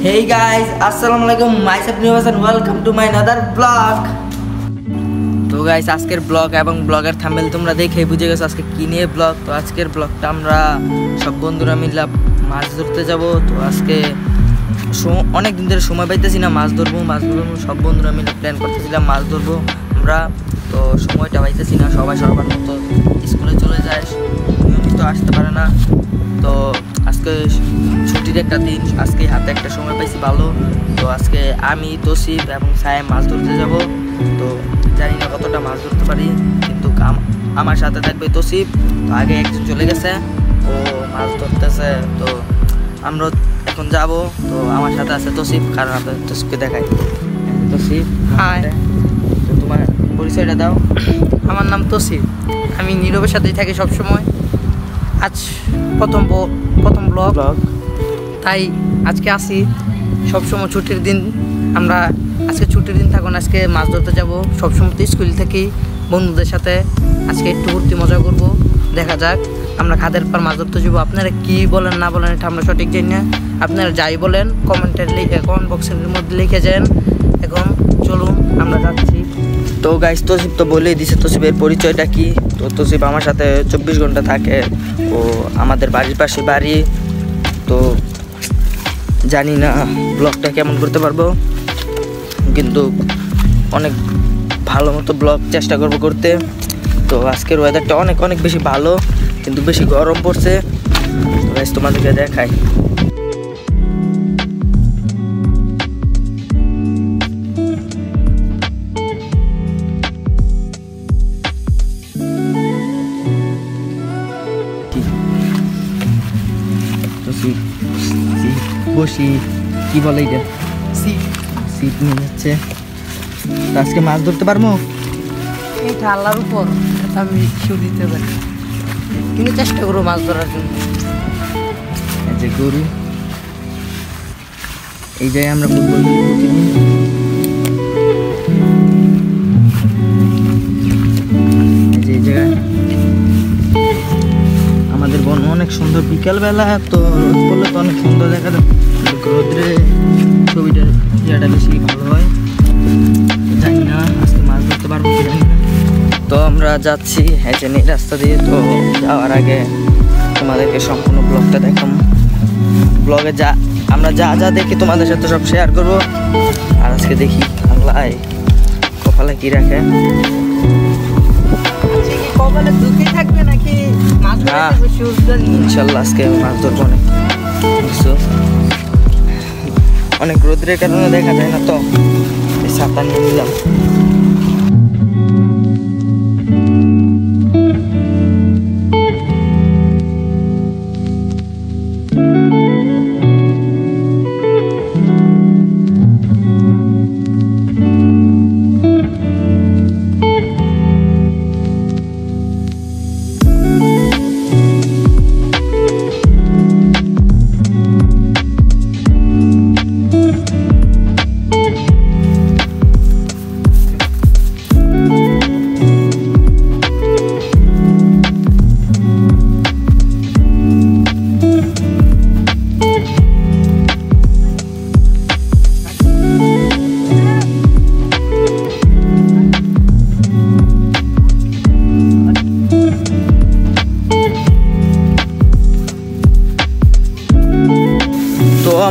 Hey guys, Assalamualaikum. Myself Nivas and welcome to my another vlog. তো guys আজকের blog এবং ব্লগের thumbnail তোমরা দেখেই বুঝে গেছো আজকে কি নিয়ে ব্লগ। তো আজকের ব্লগটা আমরা সব বন্ধুরা মিলে মাছ ধরতে যাব। তো আজকে অনেক দিন ধরে সময় পাইতেছি না, মাছ ধরবো সব বন্ধুরা মিলে প্ল্যান করতেছিলাম মাছ ধরবো আমরা। তো সময়টা পাইতেছি না, সবাই সবার মতো স্কুলে চলে যায়, নিয়মিত আসতে পারে না। তো আজকে ছুটির একটা দিন, আজকে হাতে একটা সময় পাইছি ভালো। তো আজকে আমি তসিফ এবং সায়েম মাছ ধরতে যাব। তো জানি না কতটা মাছ ধরতে পারি, কিন্তু আমার সাথে থাকবে তসিফ। তো আগে একজন চলে গেছে, ও মাছ ধরতেছে। তো আমরা এখন যাব। তো আমার সাথে আছে তসিফ, কারণ আপনার তসিফকে দেখাই। তসিফ, হাই। তো তোমার পরিচয়টা দাও। আমার নাম তসিফ, আমি নীরবের সাথেই থাকি সবসময়। আজ প্রথম ব্লগ, তাই আজকে আসি। সবসময় ছুটির দিন, আমরা আজকে ছুটির দিন থাকুন, আজকে মাছ ধরতে যাব। সবসময় তো স্কুল থেকে বন্ধুদের সাথে আজকে একটু ভর্তি মজা করব। দেখা যাক আমরা খাদের পর মাছ ধরতে যাবো। আপনারা কি বলেন না বলেন এটা আমরা সঠিক জানি না, আপনারা যাই বলেন কমেন্ট বক্সের মধ্যে লিখে যান। এখন চলুন আমরা যাচ্ছি। তো গাইস তসিফ তো বলেই দিছে তসিফের পরিচয়টা কি। তো তসিফ আমার সাথে 24 ঘন্টা থাকে, ও আমাদের বাড়ির পাশে বাড়ি। তো জানি না ব্লগটা কেমন করতে পারবো, কিন্তু অনেক ভালো মতো ব্লগ চেষ্টা করবো করতে। তো আজকের ওয়েদারটা অনেক অনেক বেশি ভালো, কিন্তু বেশি গরম পড়ছে। তো গাইস তোমাদেরকে দেখাই। বসি কি বলে এটা, সিট নিয়ে যাচ্ছে। আজকে মাছ ধরতে পারবো? এটা আল্লাহর উপর, আমি শিও দিতে পারি, কিন্তু চেষ্টা করবো মাছ ধরার জন্য। এই যে গরু, এই জায়গায় আমরা ফুটবল প্রতিদিন। এই জায়গায় আমাদের বন অনেক সুন্দর, বিকালবেলা তো রোদ পড়লে তো অনেক সুন্দর দেখা যায়, রোদ্রে ছবিটার ইয়েটা বেশি ভালো হয়। জানি না আজকে মাছ ধরতে পারবো কি জানি না। তো আমরা যাচ্ছি এই রাস্তা দিয়ে। তো যাওয়ার আগে তোমাদেরকে সম্পূর্ণ ব্লগটা দেখাম। ব্লগে আমরা যা দেখি তোমাদের সাথে সব শেয়ার করবো। আর আজকে দেখি আল্লাহ কপালে কি রাখে। কপালে দুঃখী থাকবে নাকি ইনশাল্লাহ আজকে মাছ ধরবো অনেক রোদ্রের কারণে দেখা যায় না, তো ছাতা নিয়ে নিলাম।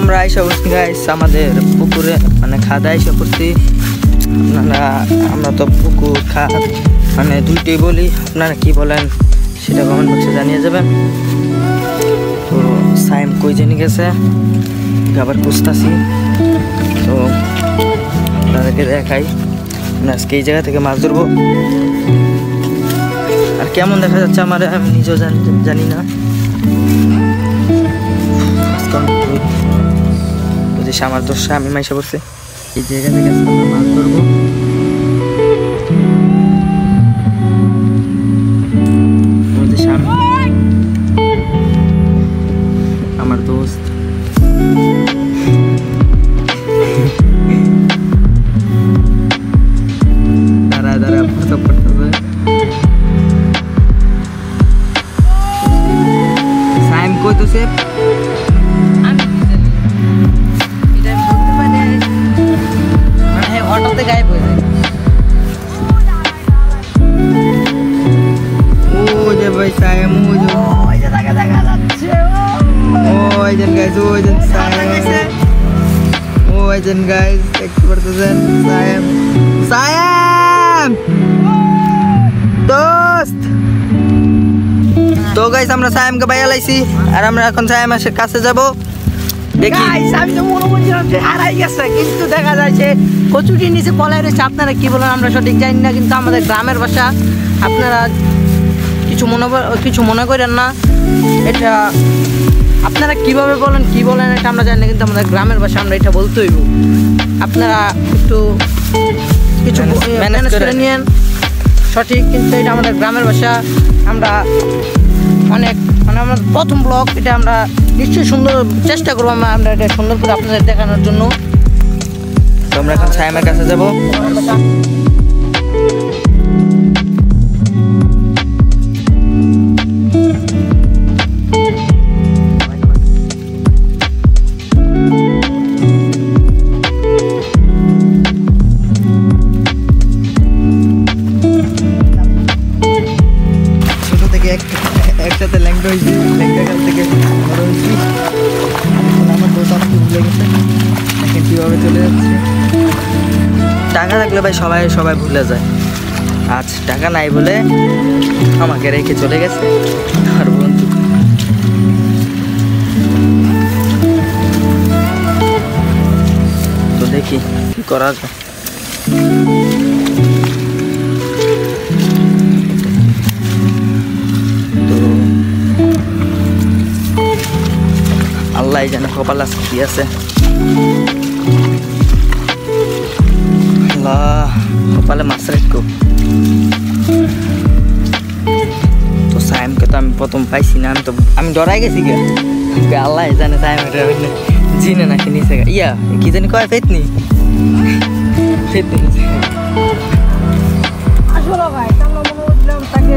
আমরা এসে পড়ছি গাইস আমাদের পুকুরে, মানে খাদা এসে পড়ছি। আমরা তো পুকুর খাদ মানে দুইটাই বলি, আপনারা কি বলেন সেটা কমেন্ট বক্সে জানিয়ে যাবেন। তো সাইম কই জানি গেছে, আবার খুঁজতাছি। তো আপনাদেরকে দেখাই আজকে এই জায়গা থেকে মাছ ধরবো। আর কেমন দেখা যাচ্ছে আমার আমি নিজেও জানি না। আমার দোষে আমি মাইসা পড়ছে এই জায়গা থেকে আমরা মাছ ধরবো। আমার দোস্ত দাঁড়া ফটো পড়তেছে। সাইম কই তো সেফ, আমি ওই দেন গাইস, ওই দেন সায়েম, ওই দেন গাইস, দেখতে পারতেছেন সায়েম, সায়েম দোস্ত। তো গাইস আমরা সায়েমকে বাইয়া লাইছি, আর আমরা এখন সায়েমের কাছে যাব। দেখি আমি তো মনে করছিলাম যে হারাই গেছে, কিন্তু দেখা যায় যে কচুটির নিচে পলাই রয়েছে। আপনারা কি বলেন আমরা সঠিক জানি না, কিন্তু আমাদের গ্রামের ভাষা, আপনারা কিছু মনে করেন না। এটা আপনারা কিভাবে বলেন কি বলেন এটা আমরা জানি না, কিন্তু আমাদের গ্রামের ভাষা আমরা এটা বলতে হইব। আপনারা একটু কিছু ম্যানেজ করে নিয়েন সঠিক, কিন্তু এটা আমাদের গ্রামের ভাষা। আমরা অনেক আমার প্রথম ব্লগ, এটা আমরা নিশ্চয়ই সুন্দর চেষ্টা করবো আমরা এটা সুন্দর করে আপনাদের দেখানোর জন্য। তো আমরা এখন সায়েমের কাছে যাব। একসাথে ল্যাংটা হয়েছি, ল্যাংটাকাল থেকে বড় হয়েছি। আমার দোষ আমাকে ভুলে গেছে, দেখেন কীভাবে চলে যাচ্ছে। টাকা থাকলে ভাই সবাই ভুলে যায়। আজ টাকা নাই বলে আমাকে রেখে চলে গেছে আর বন্ধু। তো দেখি কি করা যায়। আল্লাহ জানে কপাল কি আছে। আল্লাহ কপালে মাছ রেখো। তো সায়েমকে তো আমি প্রথম পাইছি না, আমি ডরাই গেছি গে। আল্লাহ জানে সায়েমের জিনে নাকি নিচে ইয়া কি জানি কয় ফেতনি আসলে ভাই আমরা মনে করছিলাম তাকে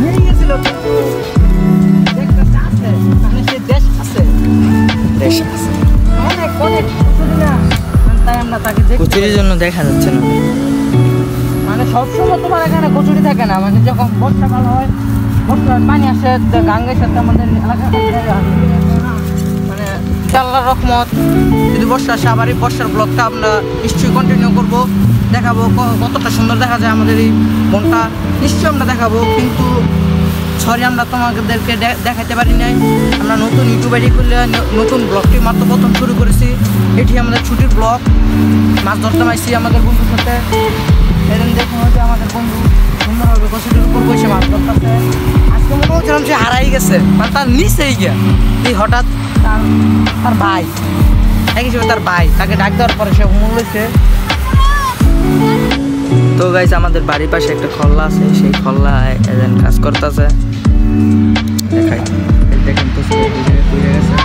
নিয়ে গেছিল, কিন্তু দেখতে আছে মানে সে দেশ আছে অনেক অনেক কচুরি না, তাই আমরা তাকে কচুরির জন্য দেখা যাচ্ছে না। মানে সবসময় তোমার এখানে কচুরি থাকে না, মানে যখন বর্ষাকাল হয়, বর্ষার পানি আসে গাঙ্গের সাথে আমাদের এলাকা মানে আল্লাহর রহমত। যদি বর্ষা আসে আবার এই বর্ষার ব্লগটা আমরা নিশ্চয়ই কন্টিনিউ করবো, দেখাবো কতটা সুন্দর দেখা যায় আমাদের এই বনটা, নিশ্চয়ই আমরা দেখাবো। কিন্তু সরি আমরা তোমাদেরকে দেখাতে পারি নাই। আমরা নতুন ইউটিউব আইডি করলে নতুন ব্লগটি মাত্র প্রথম শুরু করেছি। এটি আমাদের ছুটির ব্লগ, মাছ ধরতে পাইছি আমাদের বন্ধুর সাথে। সেদিন দেখুন হচ্ছে আমাদের বন্ধু সুন্দরভাবে কচুরির উপর বসে মাছ ধরতেছে। আজকে মনে হচ্ছিলাম সে হারাই গেছে, মানে তার নিচেই গিয়া এই হঠাৎ তার ভাই এক হিসেবে তার ভাই তাকে ডাক দেওয়ার পরে সে মনে হয়েছে। তো গাইস আমাদের বাড়ির পাশে একটা খল্লা আছে, সেই খল্লায় এজন কাজ করতেছে। দেখাই দেখেন তো পুড়ে গেছে।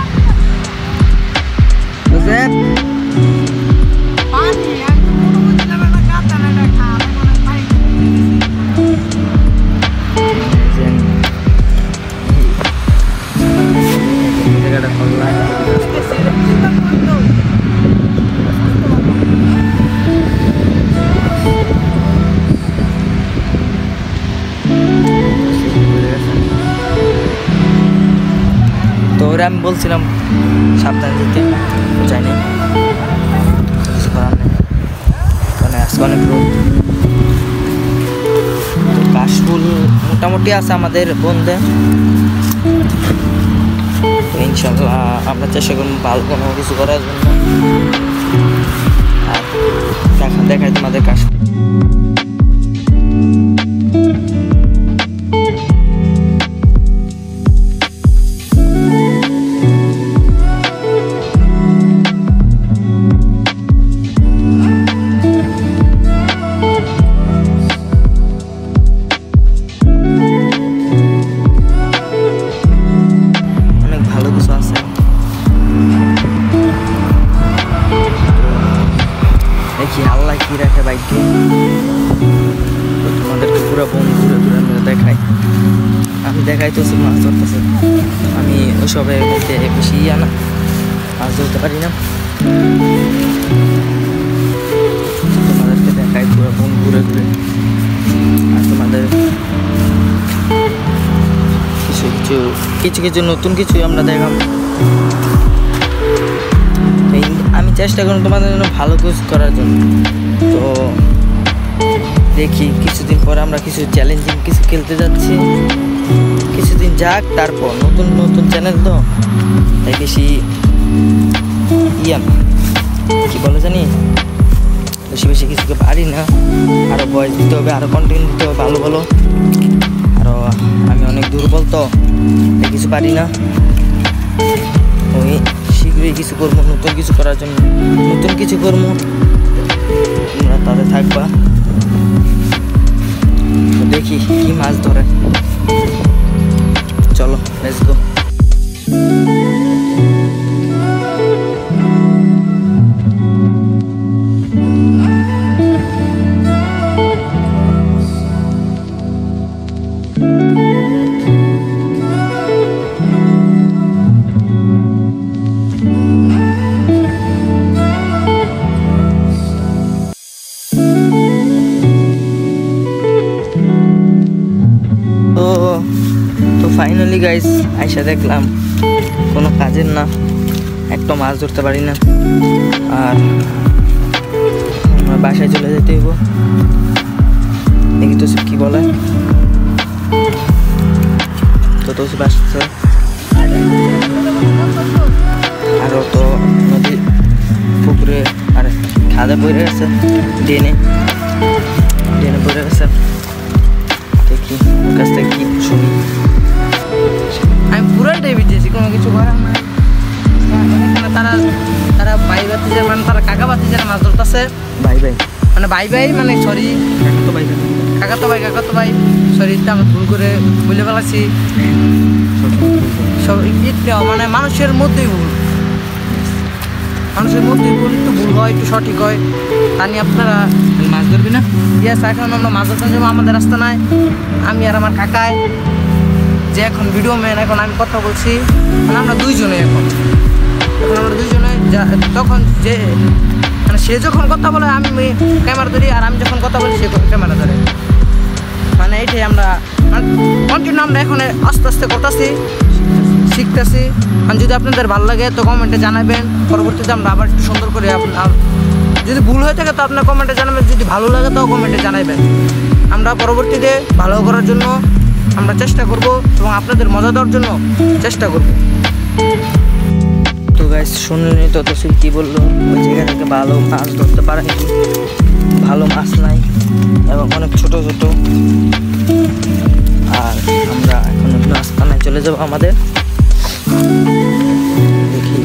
আমি বলছিলাম সাবধানে যেতে, যাইনি, কিছু করার নেই, মানে আজকে অনেক রোদ। কাশফুল মোটামুটি আছে আমাদের বন্ধে, তো ইনশাল্লাহ আমরা চেষ্টা করবো ভালো কোনো কিছু করার জন্য। আর দেখাই তোমাদের কাশফুল। আল্লাহ কি রাখে বাইককে, তোমাদেরকে পুরো বন ঘুরে ঘুরে আমরা দেখাই। আমি দেখাই তো মাছ ধরতেছে, আমি ওইসবের মধ্যে বেশি না, মাছ ধরতে পারি না। তোমাদেরকে দেখাই পুরো বন ঘুরে ঘুরে, আর তোমাদের কিছু নতুন কিছুই আমরা দেখাবো। আমি চেষ্টা করব তোমাদের জন্য ভালো কিছু করার জন্য। তো দেখি কিছুদিন পর আমরা কিছু চ্যালেঞ্জিং কিছু খেলতে যাচ্ছি, কিছুদিন যাক, তারপর নতুন নতুন চ্যানেল তো তাই বেশি কি বলে জানি বেশি বেশি কিছুকে পারি না। আরও ভয়েস দিতে হবে, আরও কন্টেন্ট দিতে হবে ভালো ভালো। আরও আমি অনেক দুর্বল তো তাই কিছু পারি না। ওই শীঘ্রই কিছু করবো, নতুন কিছু করার জন্য নতুন কিছু করবো, তোমরা তাতে থাকবা। দেখি কি মাছ ধরে, চলো লেটস গো। ফাইনালি গাইস আইসা দেখলাম কোনো কাজের না, একটা মাছ ধরতে পারি না, আর আমরা বাসায় চলে যেতে হইব। দেখি তো কি বলে, তো তোসিফ আসছে, আরও তো নদী পুকুরে আর খাদে পড়ে গেছে, ড্রেনে পড়ে গেছে। দেখি ওর কাছ থেকে কি শুনি। আমি পুরাইটাই ভিজেছি, কোনো কিছু করার নাই। তারা ভাই বাতিজের মানে তারা কাকা বাতিজের মাছ ধরতেছে, ভাই মানে সরি কাকাতো ভাই সরি, আমি ভুল করে বলে ফেলাছি। সব মানে মানুষের মধ্যেই ভুল, একটু ভুল হয়, একটু সঠিক হয়। তা নিয়ে আপনারা মাছ ধরবি না। ইয়াস, এখন আমরা মাছ ধরতে যাবো, আমাদের রাস্তা নাই। আমি আর আমার কাকায় যে এখন ভিডিও ম্যান, এখন আমি কথা বলছি, মানে আমরা দুইজনে এখন আমরা দুইজনে। তখন যে মানে সে যখন কথা বলে আমি ক্যামেরা ধরি, আর আমি যখন কথা বলি সে ক্যামেরা ধরে, মানে এইটাই আমরা কন্টিনিউ আমরা এখন আস্তে আস্তে করতেছি, শিখতেছি। আর যদি আপনাদের ভালো লাগে তো কমেন্টে জানাবেন, পরবর্তীতে আমরা আবার একটু সুন্দর করে যদি ভুল হয়ে থাকে তো আপনার কমেন্টে জানাবেন, যদি ভালো লাগে তো কমেন্টে জানাবেন। আমরা পরবর্তীতে ভালো করার জন্য আমরা চেষ্টা করব এবং আপনাদের মজা দেওয়ার জন্য চেষ্টা করব। তো গাইস শুনলেনি তো তোসিফ কি বললো, ওই জায়গা থেকে ভালো মাছ ধরতে পারে, ভালো মাছ নাই এবং অনেক ছোট ছোট। আর আমরা এখন আস্তানায় চলে যাব আমাদের। দেখি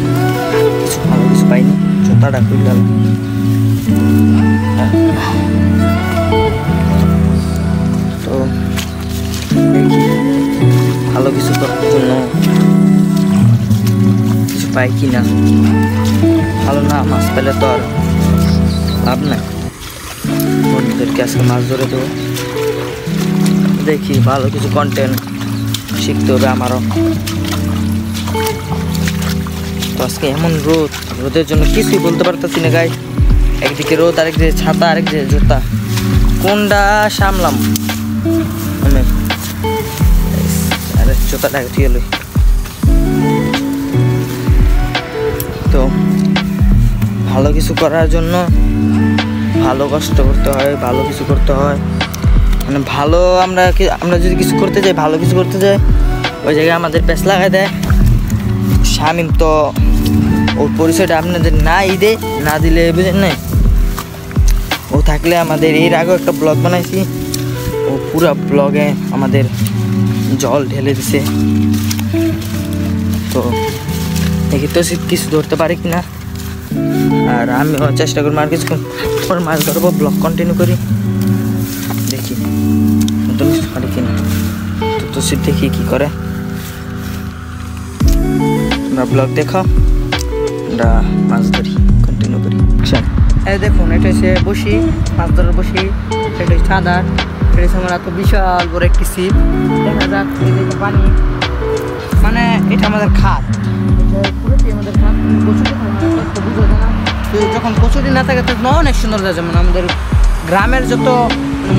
কিছু ভালো কিছু পাইনি, জোতাটা খুললাম। তো দেখি ভালো কিছু করার জন্য কিছু পাই কি না। ভালো না মাছ পেলে তো আর লাভ নাই, বন্ধুদেরকে আজকে মাছ ধরে দেবো। দেখি ভালো কিছু কন্টেন্ট শিখতে হবে আমারও। তো আজকে এমন রোদের জন্য কিছুই বলতে পারতেছি না গাই। একদিকে রোদ, আরেকদিকে ছাতা, আরেকদিকে জুতা, কোনটা সামলাম আমি। আরে জুতাটা উঠিয়ে লই। তো ভালো কিছু করার জন্য ভালো কষ্ট করতে হয়, ভালো কিছু করতে হয়। মানে ভালো আমরা যদি কিছু করতে যাই, ভালো কিছু করতে যাই, ওই জায়গায় আমাদের পেছ লাগাই দেয় শামিম। তো ওর পরিচয়টা আপনাদের না দিলে বুঝেন নাই। ও থাকলে আমাদের এর আগেও একটা ব্লগ বানাইছি, ও পুরো ব্লগে আমাদের জল ঢেলে দিছে। তো দেখি তো কিছু ধরতে পারি কিনা, আর আমিও চেষ্টা করবো আর কিছুক্ষণ পর মাছ ধরবো, ব্লগ কন্টিনিউ করি। দেখি নতুন কিছু পারি কিনা। তো তোসিফ দেখি কি করে, তোমরা ব্লগ দেখো, আমরা মাছ ধরি কন্টিনিউ করি। এই দেখুন, এটা হচ্ছে বসি, মাছ ধরার বসি, এটা হচ্ছে ছাদার, এটা হচ্ছে আমার এত বিশাল বড় একটি ছিপ। দেখা যাক এদিকে পানি, মানে এটা আমাদের খাত, পুরোটি আমাদের খাত। কচুরি বুঝো না, যখন কচুরি না থাকে তখন অনেক সুন্দর যায়। যেমন আমাদের গ্রামের যত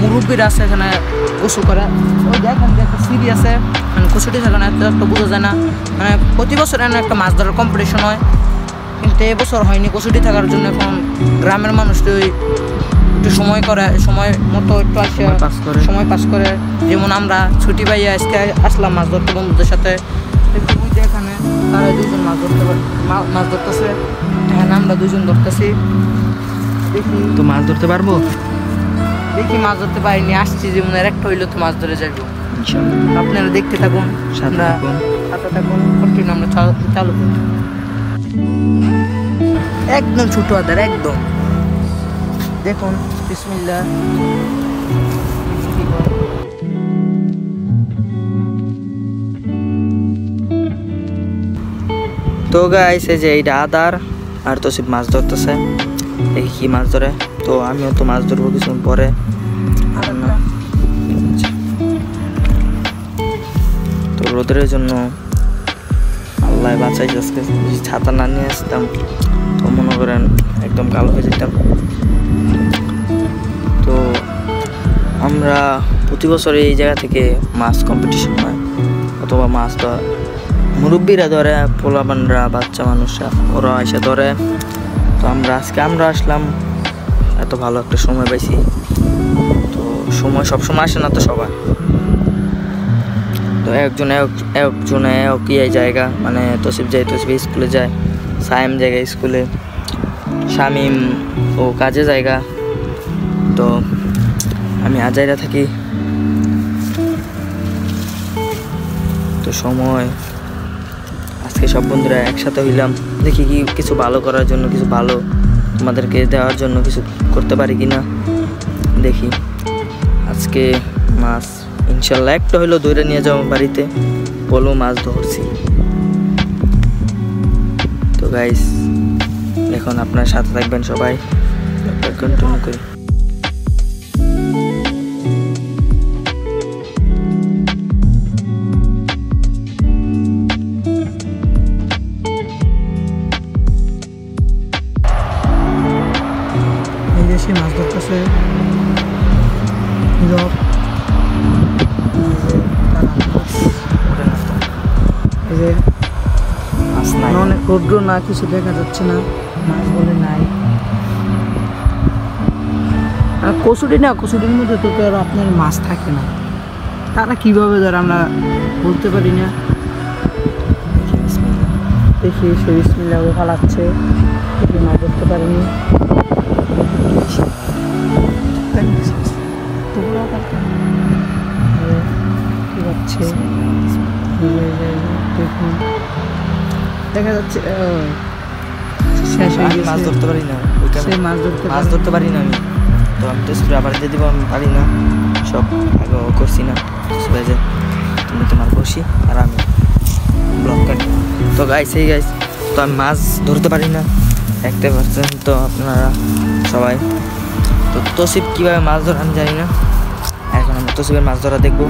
মুরব্বীরা আছে এখানে গোসল করে, ওই দেখেন যে একটা সিঁড়ি আছে, মানে কচুটি থাকে না, এত একটা বোঝা যায় না। মানে প্রতি বছর এমন একটা মাছ ধরার কম্পিটিশন হয়, কিন্তু এবছর হয়নি কচুটি থাকার জন্য। এখন গ্রামের মানুষ একটু সময় মতো একটু আসে, সময় পাস করে। যেমন আমরা ছুটি পাইয়া আজকে আসলাম মাছ ধরতে বন্ধুদের সাথে। এখানে তারা দুজন মাছ ধরতেছে, এখানে আমরা দুজন ধরতেছি। দেখি তো মাছ ধরতে পারবো, দেখি মাছ ধরতে পারিনি, আসছি যেমন একটা হইলো তো মাছ ধরে যাবো। আপনারা দেখতে থাকুন, সাথে থাকুন, কন্টিনিউ আমরা চালু করি। একদম ছোট আদার, একদম দেখুন। বিসমিল্লাহ। তো গাইস এই যে এইটা আদার আর তসিফ মাছ ধরতেছে, দেখি কি মাছ ধরে। তো আমিও তো মাছ ধরবো কিছুক্ষণ পরে। তো রোদের জন্য আল্লাহ বাঁচাইছে, আজকে যদি ছাতা না নিয়ে আসতাম তো মনে করেন একদম কালো হয়ে যেতাম। তো আমরা প্রতি বছর এই জায়গা থেকে মাছ কম্পিটিশন হয়, অথবা মাছ ধর মুরব্বীরা ধরে, পোলাপানরা, বাচ্চা মানুষরা ওরা এসে ধরে। তো আমরা আসলাম, এত ভালো একটা সময় পাইছি। তো সময় সবসময় আসে না তো সবার। তো একজনে এই জায়গা, মানে তসিফ স্কুলে যায়, সায়েম জায়গায় স্কুলে, শামিম ও কাজে জায়গা। তো আমি আজাইরা থাকি। তো সময় আজকে সব বন্ধুরা একসাথে হইলাম, দেখি কি কিছু ভালো করার জন্য, কিছু ভালো তোমাদেরকে দেওয়ার জন্য কিছু করতে পারি কি না দেখি। আজকে মাছ ইনশাল্লাহ একটা হইলো ধরে নিয়ে যাবো বাড়িতে, বলবো মাছ ধরছি। তো গাইস এখন আপনার সাথে থাকবেন সবাই, কন্টিনিউ করি। সে মাছ ধরতেছে, অনেক রৌদ্র না, কিছু দেখা যাচ্ছে না, মাছ বলে নাই। আর কচুটির মধ্যে তো আর আপনার মাছ থাকে না, তারা কিভাবে ধরে আমরা বলতে পারি না। দেখি সে বিসমিল্লাহ ফালাচ্ছে, মাছ ধরতে পারিনি। দেখা যাচ্ছে মাছ ধরতে পারি না, মাছ ধরতে পারি না আমি। তো আমি তো স্প্রে আবার দিয়ে দিব, আমি পারি না, সব আগে করছি না। তুমি তোমার বসি আর আমি ব্লগ কাটি। তো গাইস তো আমি মাছ ধরতে পারি না, দেখতে পাচ্ছেন তো আপনারা সবাই। তো তসিফ কীভাবে মাছ ধরে আমি জানি না, এখন আমি তসিফের মাছ ধরা দেখবো।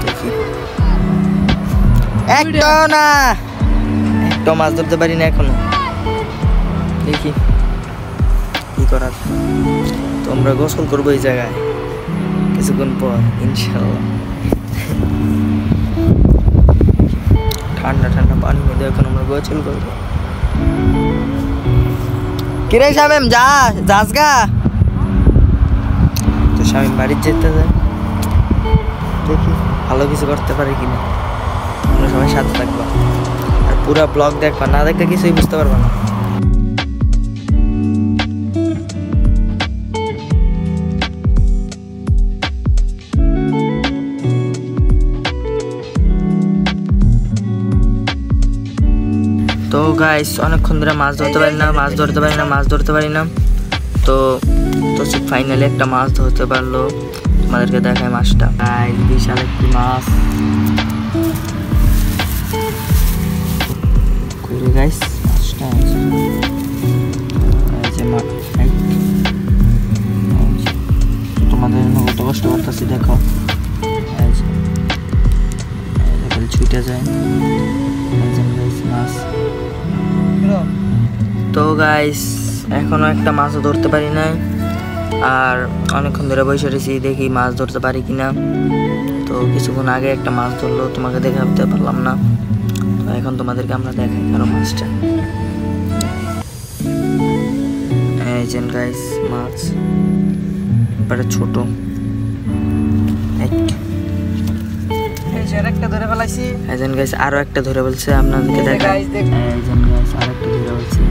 দেখি একটাও মাছ ধরতে পারি না এখনো, দেখি কি করার। তো আমরা গোসল করবো এই জায়গায় কিছুক্ষণ পর ইনশাল্লাহ। ঠান্ডা ঠান্ডা পানির মধ্যে এখন আমরা গোসল করবো। কিরে শামিম যাস গা? তো শামিম বাড়ির যেতে যায়, দেখি ভালো কিছু করতে পারে কিনা। তোমরা সবাই সাথে থাকবা আর পুরো ব্লগ দেখবা, না দেখলে কিছুই বুঝতে পারবা না। তো গাইস অনেকক্ষণ ধরে মাছ ধরতে পারি না। তো ফাইনালি একটা মাছ ধরতে পারলো, তোমাদেরকে দেখায় মাছটা। গাইস বিশাল একটি মাছ। গাইস মাছটা তোমাদের জন্য কত কষ্ট করতেছি, দেখো ছুটে যায় মাছ। তো গাইস এখনো একটা মাছও ধরতে পারি নাই, আর অনেকক্ষণ ধরে বসে রয়েছি, দেখি মাছ ধরতে পারি কিনা। তো তো কিছুক্ষণ আগে একটা মাছ ধরলো, তোমাকে দেখাতে পারলাম না, তো এখন তোমাদেরকে আমরা দেখাই কারো মাছটা। এই যে গাইস মাছ এবারে ছোট একটা ধরে ফেলাইছি। এজন গাইস আরো একটা ধরে বলছে, আপনাদেরকে দেখাই। এজন গাইস আরো একটা ধরে বলছে,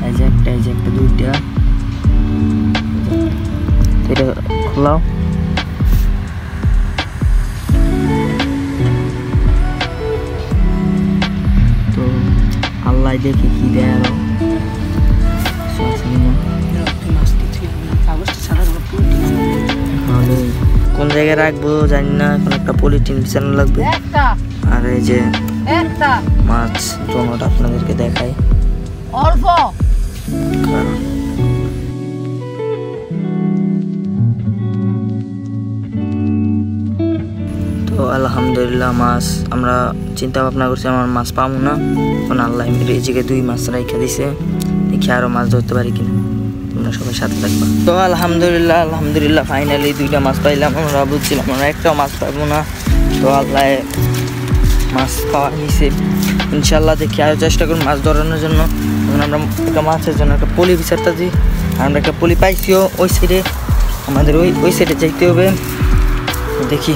এই যে একটা দুইটা, এটা খোলাও। তো আল্লাহ দেখি কি দেয় আরো কোন জায়গায় রাখবো জানি না, এখন একটা পলিথিন বিছানো লাগবে। আর এই যে মাছ দোনোটা আপনাদেরকে দেখাই অল্প। তো আলহামদুলিল্লাহ মাছ আমরা চিন্তা ভাবনা করছি আমার মাছ পাবো না, এখন আল্লাহ রিজিকে 2 মাছ রাইখা দিছে, দেখি আরো মাছ ধরতে পারি কিনা, তোমরা সবাই সাথে থাকবা। তো আলহামদুলিল্লাহ ফাইনালি 2টা মাছ পাইলাম। আমরা বুঝছিলাম আমরা একটাও মাছ পাবো না, তো আল্লাহ মাছ পাওয়া নিছে। ইনশাল্লাহ দেখি আরও চেষ্টা করুন মাছ ধরানোর জন্য। এখন আমরা একটা মাছের জন্য একটা পলি বিচারতেছি, আমরা একটা পলি পাইছিও ওই সাইডে, আমাদের ওই সাইডে যাইতে হবে। দেখি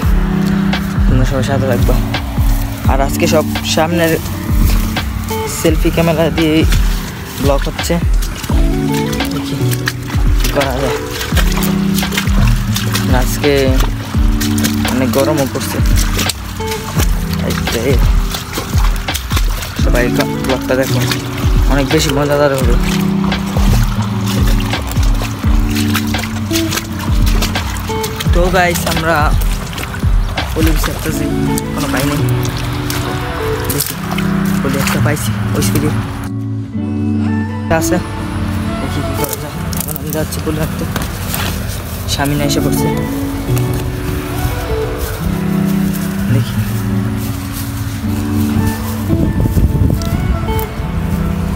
তোমরা সবাই সাথে থাকবা। আর আজকে সব সামনের সেলফি ক্যামেরা দিয়ে ব্লগ হচ্ছে, দেখি করা যায়। আজকে অনেক গরমও পড়ছে, সবাই ব্লগটা দেখো, অনেক বেশি মজাদার হবে। তো গাইস আমরা পলি বিচারতেছি, কোনো পাই নেই, দেখি পলি একটা পাইছি ওই সাইডে আছে, দেখি কি করা যায়। এখন আমি যাচ্ছি পলি হাঁটতে, স্বামী না এসে পড়ছে, দেখি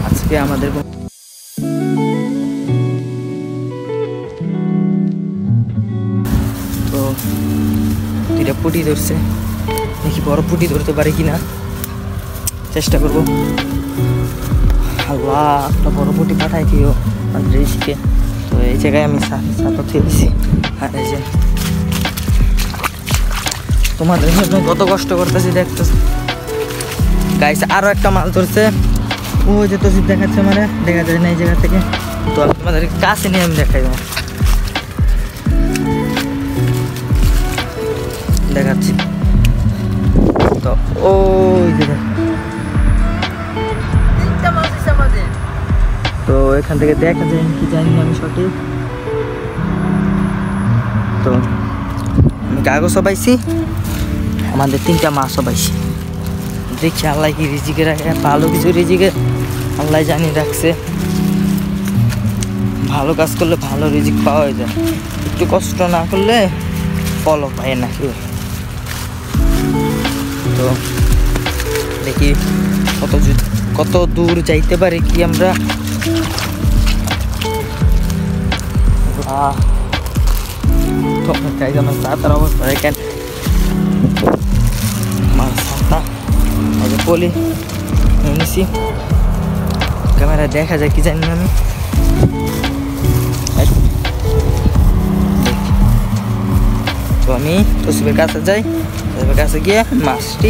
আজকে আমাদের তো 2টা পুঁটি ধরছে, দেখি বড় পুঁটি ধরতে পারি কিনা, চেষ্টা করবো। আল্লাহ একটা বড় পুঁটি পাঠাই দিও আমাদের রিজিকে। তো এই জায়গায় আমি সাথে থেকেছি, আর এই যে তোমাদের জন্য কত কষ্ট করতেছি দেখতেছি গাইস। আরো একটা মাছ ধরছে, ওই যে তসিদ দেখাচ্ছে, মানে দেখা যায় না এই জায়গা থেকে, তো তোমাদের কাছে নিয়ে আমি দেখাই দেখাচ্ছি। তো ওই যে তো এখান থেকে দেখা যায় কি জানি না আমি সঠিক। তো আমি কাগজও পাইছি, আমাদের 3টা মাছও পাইছি। দেখি আল্লাহ কি রিজিকে রাখে, ভালো কিছু রিজিকে আল্লাহ জানি রাখছে। ভালো কাজ করলে ভালো রিজিক পাওয়া যায়, একটু কষ্ট না করলে ফলও পায় না কেউ। তো দেখি কত দূর যাইতে পারি কি আমরা। আমার ছাতার অবস্থা দেখেন, আমার ছাতা পলি নিয়েছি, ক্যামেরায় দেখা যায় কি জানি না আমি। তো আমি তসিবের কাছে যাই, তসিবের কাছে গিয়ে মাছটি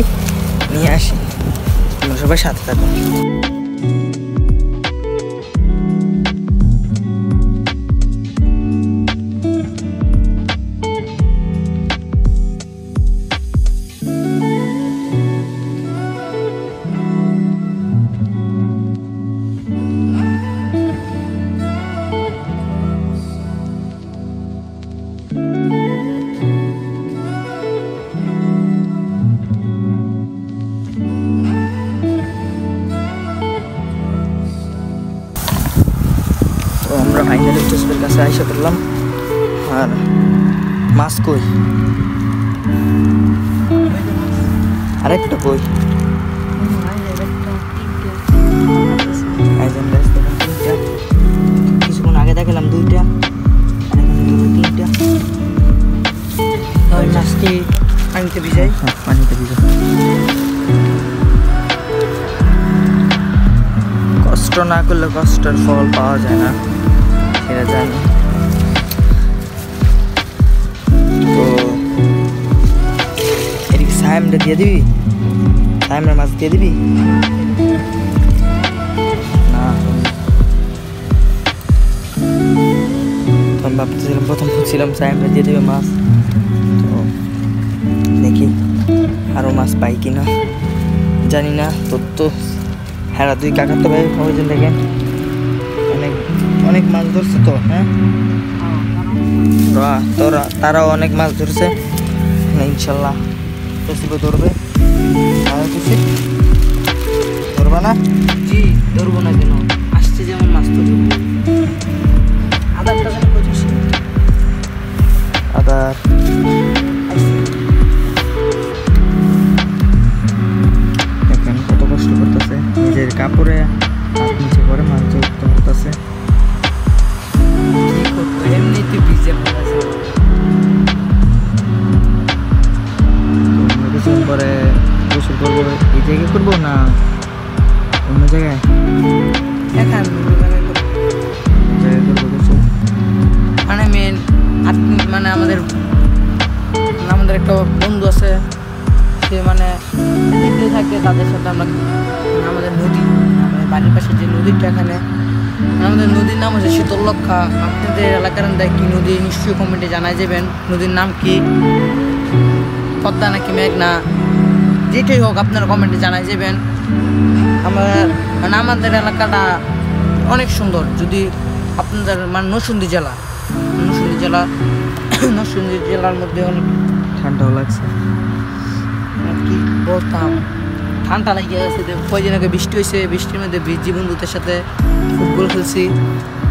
নিয়ে আসি, তোমরা সবাই সাথে থাকো। তো আমরা ফাইনালি তসিবের কাছে আইসা করলাম। আর মাছ কই, আরেকটা কই, কিছুক্ষণ আগে দেখালাম 2টা, আর এখন 3টা। ওই মাছটি আমি পানিতে ভিজাই। পানিতে ভিজা। কষ্ট না করলে কষ্টের ফল পাওয়া যায় না, সেটা জানি। তো এদিকে সাইমটা দিয়ে দিবি, সাইমের মাছ দিয়ে দিবি না? তখন ভাবতেছিলাম, প্রথম ভাবছিলাম সাইমটা দিয়ে দিবে মাছ, তো দেখি আরও মাছ পাই কিনা জানি না। তোর তো হ্যাঁ, তুই কাকার তো ভাই ওইজন দেখেন অনেক অনেক মাছ ধরছে তো। হ্যাঁ, তারাও অনেক মাছ ধরছে, ইনশাল্লাহ তসিবও ধরবে। ধরবা না? জি, ধরবো না কেন, আসছে যেমন মাছ তো ধরবো। আদারটা যেন পঁচিশ আদার দেখেন কত কষ্ট করতেছে, নিজের কাপড়ে হাত নিচে করে মাছ ধরতে হতেছে। এমনিতে ভিজে পড়েছে। কিছুদিন পরে গোসল করবো, এই জায়গায় করবো না অন্য জায়গায়? এখন জায়গায় করবো গোসল। মানে মেন মানে আমাদের একটা বন্ধু আছে, সে মানে দেখতে থাকে, তাদের সাথে আমরা আমাদের নদী, আমাদের বাড়ির পাশে যে নদীটা, এখানে আমাদের নদীর নাম হচ্ছে শীতলক্ষা। আপনাদের এলাকার কি নদী নিশ্চয়ই কমেন্টে জানাই যাবেন। নদীর নাম কি, পদ্মা নাকি মেঘনা, যেটাই হোক আপনারা কমেন্টে জানাই যাবেন। আমাদের এলাকাটা অনেক সুন্দর। যদি আপনাদের মানে নরসিংদী জেলার মধ্যে অনেক ঠান্ডাও লাগছে, কি বলতাম, ঠান্ডা লাগিয়ে গেছে। কয়দিন আগে বৃষ্টি হয়েছে, বৃষ্টির মধ্যে ভিজি বন্ধুদের সাথে ফুটবল খেলছি,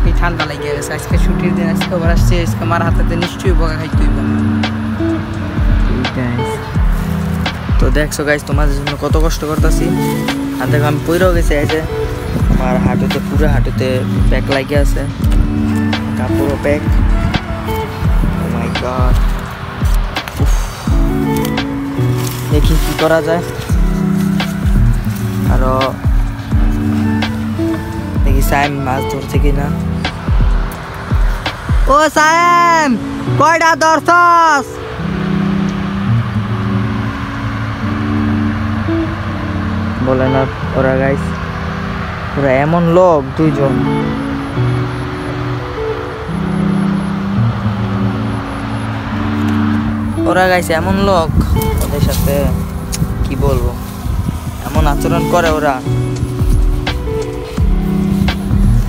এই ঠান্ডা লাগিয়ে গেছে। আজকে ছুটির দিন, আজকে আবার আসছে, আজকে মার হাতে নিশ্চয়ই বকা খাইতে হইব। তো দেখছো গাইস, তোমাদের জন্য কত কষ্ট করতেছি। আর দেখো আমি পইরাও গেছি, এই যে আমার হাঁটুতে, পুরো হাঁটুতে প্যাক লাগিয়ে আছে, কাপড়ও প্যাক। ও মাই গড, দেখি কি করা যায়। আরো দেখি সাইম মাছ ধরছে কিনা। ও সাইম, কয়টা ধরছস? বলে না ওরা গাইস, ওরা এমন লোক, দুইজন ওরা গাইছে এমন লোক, ওদের সাথে কি বলবো, এমন আচরণ করে ওরা,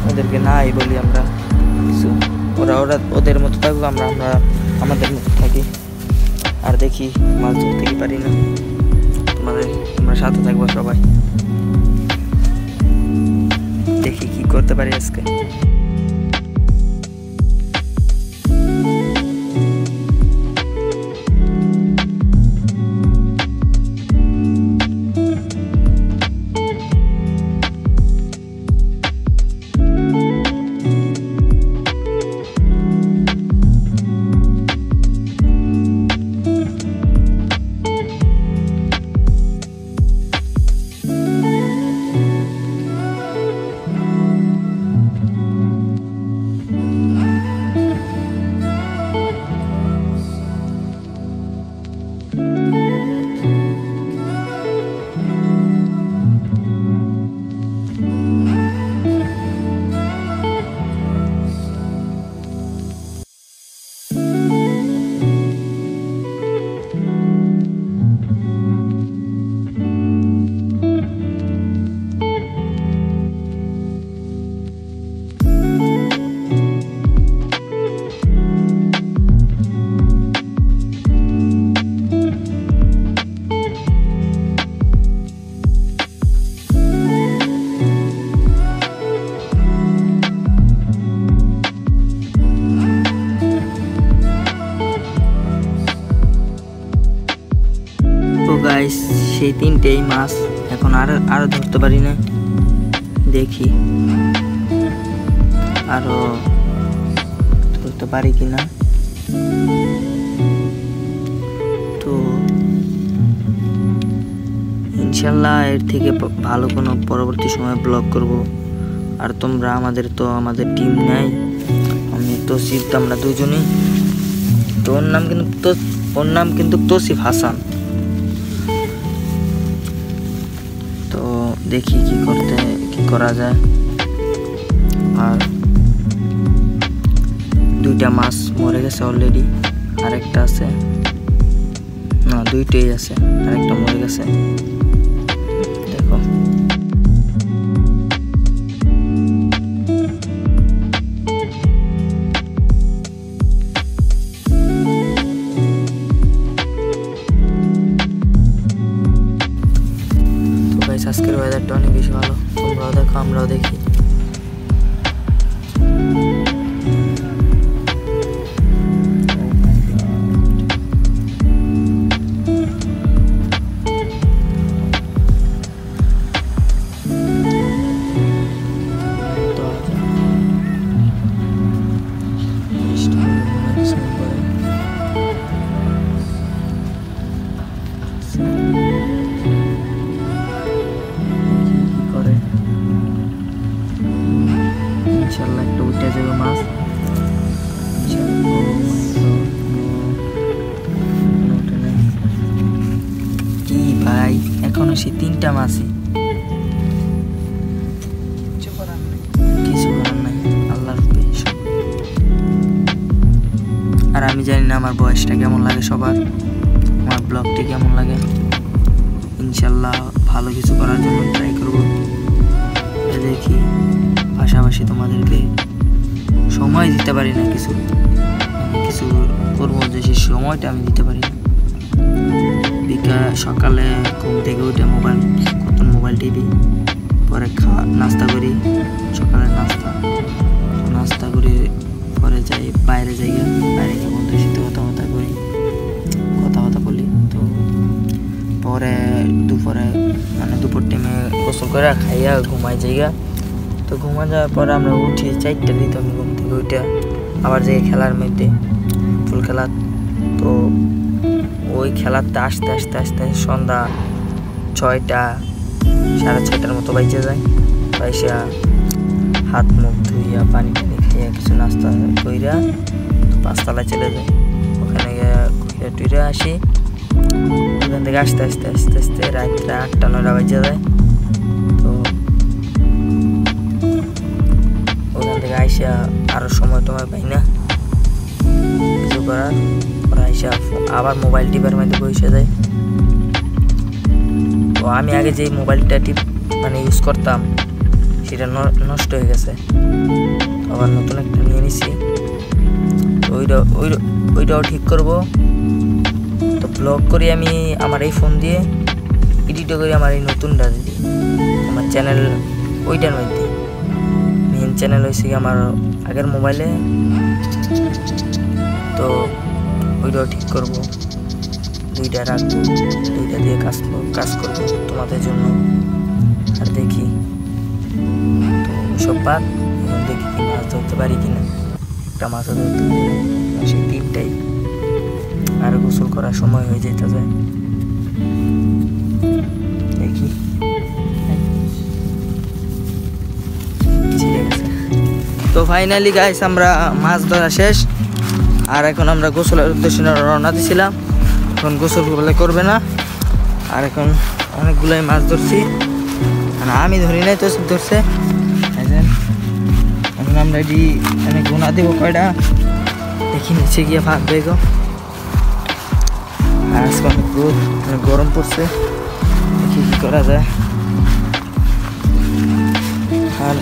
ওদেরকে নাই বলি আমরা কিছু। ওরা ওদের মতো থাকবো, আমরা আমাদের মতো থাকি। আর দেখি মাছ ধরতে কি পারি না, তোমরা সাথে থাকবো সবাই, দেখি কি করতে পারি আজকে। গাইস সেই তিনটেই মাছ, এখন আরো ধরতে পারি না, দেখি আরো ধরতে পারি কিনা। তো ইনশাল্লাহ এর থেকে ভালো কোনো পরবর্তী সময় ব্লগ করব। আর তোমরা আমাদের টিম নাই, আমি তৌসিফ, আমরা দুজনেই তো। ওর নাম কিন্তু তৌসিফ হাসান। তো দেখি কি করা যায়। আর 2টা মাছ মরে গেছে অলরেডি, আরেকটা আছে, না 2টাই আছে, আরেকটা মরে গেছে। দেখো তো গাইস, আজকের ওয়েদারটা অনেক বেশি ভালো। তোমরাও দেখো, আমরাও দেখি। ইনশাল্লাহ একটা উঠে যাবে মাছ। কি ভাই, এখনো সেই 3টা মাছই, কিছু করার নাই, আল্লাহর পেশ। আর আমি জানি না আমার বয়সটা কেমন লাগে সবার, আমার ব্লগটি কেমন লাগে। ইনশাল্লাহ ভালো কিছু করার জন্য ট্রাই করবো। দেখি, পাশাপাশি তোমাদেরকে সময় দিতে পারি না, কিছু করবো যে সেই সময়টা আমি দিতে পারি না। সকালে ঘুম থেকে উঠে মোবাইল টিভি, পরে নাস্তা করি, সকালের নাস্তা করি, পরে যাই বাইরে বন্ধুদের সাথে কথাবার্তা বলি। তো পরে দুপুর টাইমে গোসল করে খাইয়া ঘুমাই জায়গা। তো ঘুমা যাওয়ার পরে আমরা উঠি 4টার দিকে, আমি ঘুম থেকে উঠে আবার যাই খেলার মধ্যে, ফুল খেলা। তো ওই খেলাতে আস্তে আস্তে সন্ধ্যা 6টা 6:30 মতো বাইচে যায়। বাইসা হাত মুখ ধুইয়া পানি খাইয়া কিছু নাস্তা কইরা 5তলায় চলে যায়। ওখানে গিয়ে টুইরা আসি। ওখান থেকে আস্তে আস্তে রাত্রে 8টা-9টা বাইচে যায়। তো ওখান থেকে আইসা আরো সময় পাই না কিছু করার। পরে আইসা আবার মোবাইল টিপার মধ্যে বসে যায়। তো আমি আগে যে মোবাইলটা ইউজ করতাম সেটা নষ্ট হয়ে গেছে, আবার নতুন একটা নিয়ে নিছি। ওইটাও ঠিক করব। তো ব্লগ করি আমি আমার এই ফোন দিয়ে, এডিটও করি আমার এই নতুনটা দিয়ে, আমার চ্যানেল ওইটার মধ্যে। মেন চ্যানেল হয়েছে আমার আগের মোবাইলে। তো ওইটাও ঠিক করব, 2টা রাখবো, 2টা দিয়ে কাজ করবো তোমাদের জন্য। আর দেখি তো সব বাদ, দেখি কি মাছ ধরতে পারি কিনা। একটা মাছও ধরতে পারি, সেই 3টাই। আর গোসল করার সময় হয়ে যেতেছে, দেখি। তো ফাইনালি গাইস, আমরা মাছ ধরা শেষ। আর এখন আমরা গোসলের উদ্দেশ্যে রওনা দিছিলাম। এখন গোসল করবে না। আর এখন অনেকগুলাই মাছ ধরছি, মানে আমি ধরি নাই, তো ধরছে। এখন আমরা এটি গোনা দেবো কয়টা, দেখি নিচে গিয়ে ভাগবে গো। আর আজকে অনেক রোদ, অনেক গরম পড়ছে, দেখি কি করা যায়। আর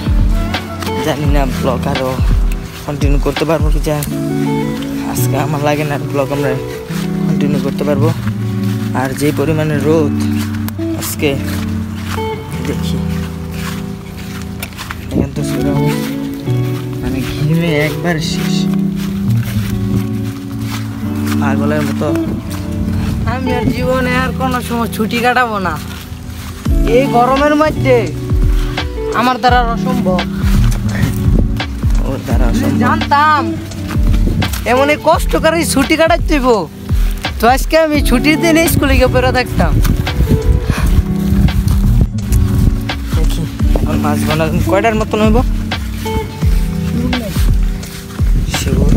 জানি না ব্লগ আরও কন্টিনিউ করতে পারবো কি। আজকে আমার লাগে না ব্লগ আমরা কন্টিনিউ করতে পারবো। আর যে পরিমাণে রোদ আজকে, দেখি এখন তো মানে ঘিরে একবার শেষ, পাগলের মতো। আমি আর জীবনে আর কোনো সময় ছুটি কাটাবো না, এই গরমের মধ্যে আমার দ্বারা অসম্ভব। ওর দ্বারা জানতাম এমনই কষ্ট করে ছুটি কাটাচ্ছিব, তো আজকে আমি ছুটির দিনে স্কুলে গিয়ে পড়ে থাকতাম। মাছ বানাবেন কয়টার মতন হইব শিওর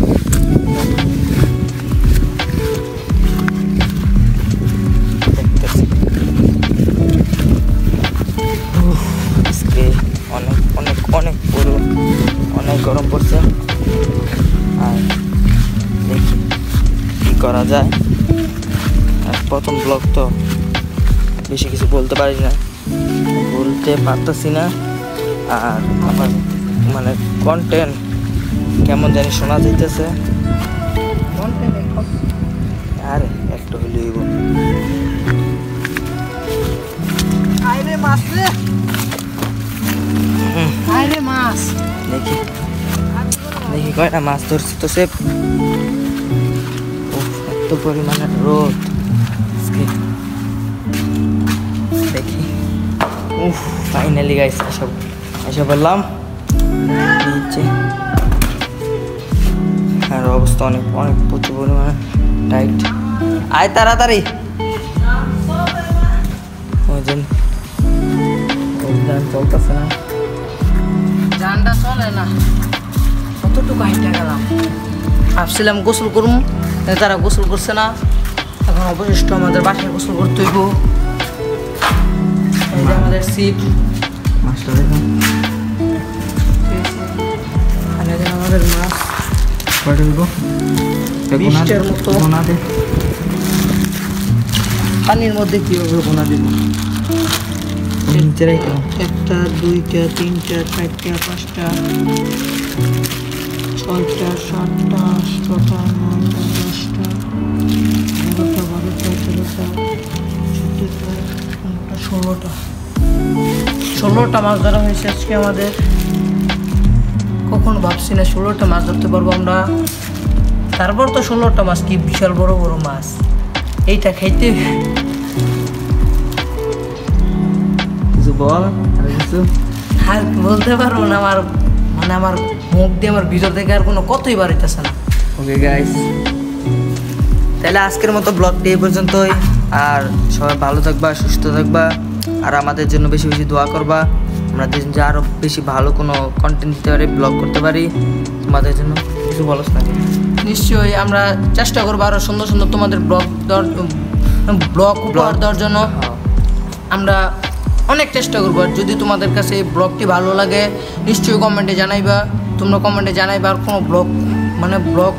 দেখতেছি আজকে অনেক অনেক অনেক পুরো অনেক গরম পড়ছে আর দেখি কী করা যায় আর প্রথম ব্লগ তো বেশি কিছু বলতে পারি না বলতে পারতেছি না আর আমার মানে কন্টেন্ট কেমন জানি শোনা যাইতেছে আরে একটু হইলেই মাছ দেখি দেখি কয়টা মাছ ধরছি তো সে এত পরিমাণে রোদ আজকে দেখি ফাইনালি গাইস এসে বললাম নিচে আর অবস্থা অনেক অনেক প্রচুর পরিমাণে টাইট আয় তাড়াতাড়ি ওই জন্য চলতেছে না জানটা চলে না কতটুকু হাইটা গেলাম ভাবছিলাম গোসল করুম তারা গোসল করছে না এখন অবশিষ্ট আমাদের বাসায় গোসল করতে হইব এই যে আমাদের সিপ মাছটা দেখুন আমাদের মাছ কয়টা দিব 20টার মতো পানির মধ্যে কীভাবে বোনা দিব নিচে রেখে 1টা 2টা 3টা 4টা 5টা 6টা 7টা 8টা 9টা 10টা 11টা 12টা 13টা 14টা 15টা 16টা মাছ ধরা হয়েছে আজকে আমাদের কখনো ভাবছি না 16টা মাছ ধরতে পারবো আমরা তারপর তো 16টা মাছ কি বিশাল বড় বড় মাছ এইটা খাইতে কিছু বল আর কিছু আর বলতে পারবো না আমার মানে আমার মুখ দিয়ে আমার ভিতর থেকে আর কোনো কথাই বাড়িতেছে না ওকে গাইস তাহলে আজকের মতো ব্লগটি এই পর্যন্তই আর সবাই ভালো থাকবা সুস্থ থাকবা আর আমাদের জন্য বেশি বেশি দোয়া করবা আমরা যে আরও বেশি ভালো কোনো কন্টেন্ট দিতে পারি ব্লগ করতে পারি তোমাদের জন্য কিছু বলস না নিশ্চয়ই আমরা চেষ্টা করবো আরও সুন্দর সুন্দর তোমাদের ব্লগ উপহার দেওয়ার জন্য আমরা অনেক চেষ্টা করবো আর যদি তোমাদের কাছে এই ব্লগটি ভালো লাগে নিশ্চয়ই কমেন্টে জানাইবা তোমরা কমেন্টে জানাইবা আর কোনো ব্লগ মানে ব্লগ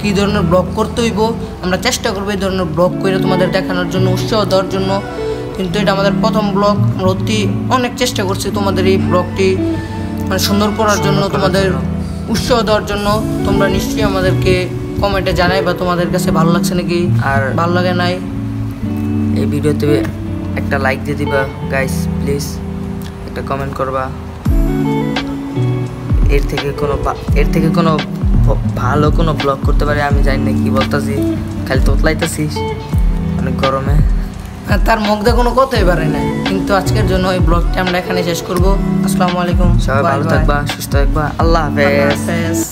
কী ধরনের ব্লগ করতে হইব আমরা চেষ্টা করবো এই ধরনের ব্লগ করে তোমাদের দেখানোর জন্য উৎসাহ দেওয়ার জন্য কিন্তু এটা আমাদের প্রথম ব্লগ আমরা অনেক চেষ্টা করছি তোমাদের এই ব্লগটি মানে সুন্দর করার জন্য তোমাদের উৎসাহ দেওয়ার জন্য তোমরা নিশ্চয়ই আমাদেরকে কমেন্টে জানাইবা তোমাদের কাছে ভালো লাগছে নাকি আর ভালো লাগে নাই এই ভিডিওতে একটা লাইক দিয়ে দিবা গাইস প্লিজ একটা কমেন্ট করবা এর থেকে কোনো ভালো কোনো ব্লগ করতে পারে আমি জানি না কি বলতাছি খালি তোতলাইতেছিস অনেক গরমে তার মুখ দিয়ে কোনো কথাই পারে না কিন্তু আজকের জন্য এই ব্লগটি আমরা এখানে শেষ করবো আসসালামু আলাইকুম সবাই ভালো থাকবা সুস্থ থাকবা আল্লাহ হাফেজ